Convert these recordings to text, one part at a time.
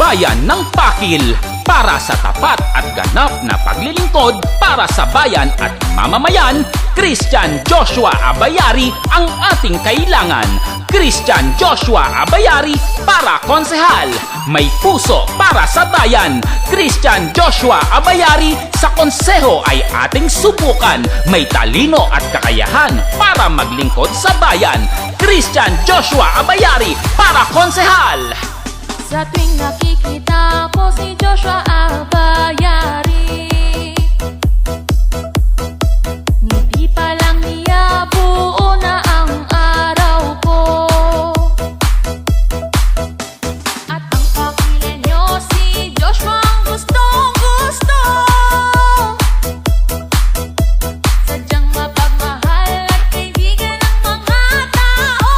Bayan ng Pakil para sa tapat at ganap na paglilingkod para sa bayan at mamamayan. Christian Joshua Abayari ang ating kailangan. Christian Joshua Abayari para konsehal. May puso para sa bayan. Christian Joshua Abayari sa konseho ay ating subukan. May talino at kakayahan para maglingkod sa bayan. Christian Joshua Abayari para konsehal. Sa tuwing nakikita ko si Joshua Abayari, ngiti pa lang niya buo na ang araw ko. At ang pakilenyo si Joshua ang gustong-gusto, sadyang mapagmahal at kaibigan ng mga tao.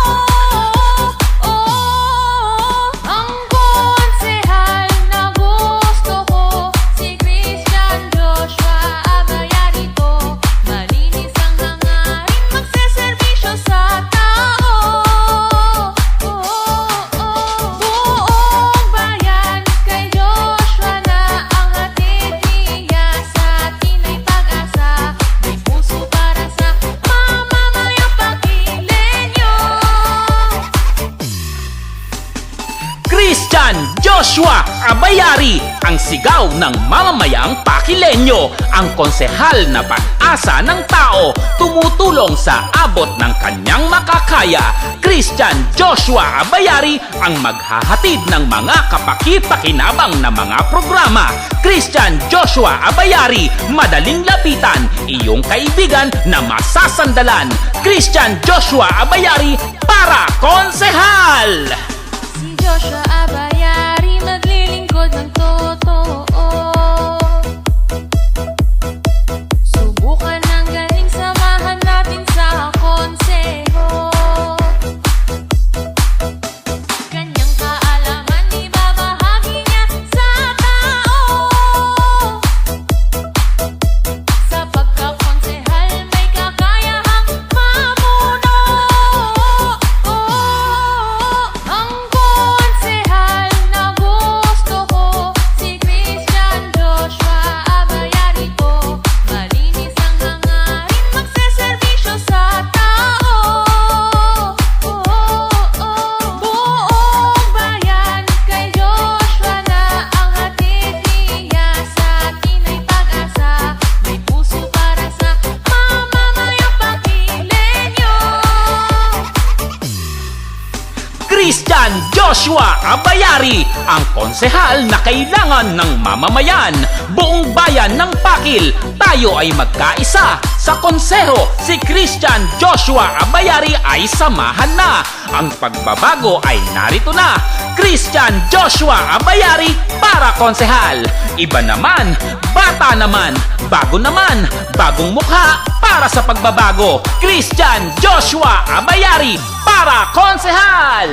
Ang konsehal na gusto ko, si Christian Joshua Abayari ko. Malinis ang hangarin, magseserbisyo sa tao. Buong bayan kay Joshua na ang hatid niya. Sa atin ay pag-asa, may puso para sa mamamayang Pakilenyo. Christian Joshua Abayari, ang sigaw ng mamamayang Pakilenyo, ang konsehal na pag-asa ng tao, tumutulong sa abot ng kanyang makakaya. Christian Joshua Abayari ang maghahatid ng mga kapaki-pakinabang na mga programa. Christian Joshua Abayari, madaling lapitan, iyong kaibigan na masasandalan. Christian Joshua Abayari para konsehal. Si Joshua Abayari maglilingkod ng totoo. Subukan ng galing, samahan natin sa konseho. Kanyang kaalaman ibabahagi niya sa tao. Sa pagkakonsehal may kakayahang mamuno. Ang konsehal na gusto ko, si Christian Joshua Abayari ko. Malinis ang hangarin, magseserbisyo sa tao. Buong bayan kay Joshua na ang hatid niya. Sa atin ay pag-asa, may puso para sa mamamayang Pakilenyo. Christian Joshua Abayari, ang konsehal na kailangan ng mamamayan. Buong bayan ng Pakil, tayo ay magkaisa. Sa konseho, si Christian Joshua Abayari ay samahan na. Ang pagbabago ay narito na. Christian Joshua Abayari para konsehal. Iba naman, bata naman, bago naman, bagong mukha para sa pagbabago. Christian Joshua Abayari para konsehal.